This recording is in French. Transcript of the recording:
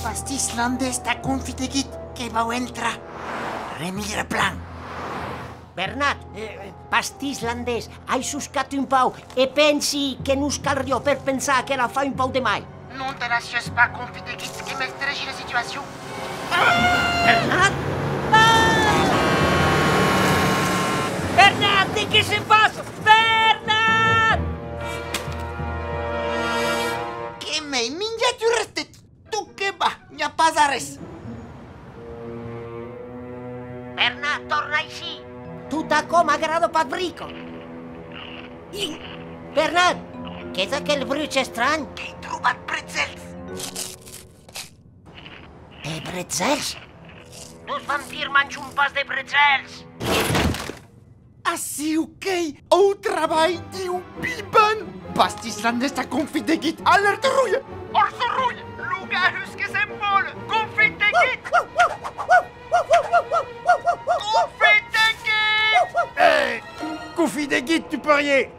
Pastis landez ta confitegit que vau entra. Remigre plan. Bernat, pastís landès, hai suscat un pau e pensi que nos cal rio per pensar que la fa un pau de mai. Non te n'assies pas, confitegit, que m'estregi la situació. Bernat? Ah! Bernat, de què se passa? Bernat! Que m'hai menjat un restet. Tu que va, n'hi ha pas a res. Bernat, torna així. Tot com agrado pabrico. Bernat, què és aquell bruix estrany? Que he trobat pretzels. De bretzels? Nos vam dir manjo un pas de bretzels. Así, ok. Au treball diu Biban. Pastis landez ta confitegit. Alerta rulla. Orso rulla. Lugar que s'envole. Confitegit. Confitegit, tu parier.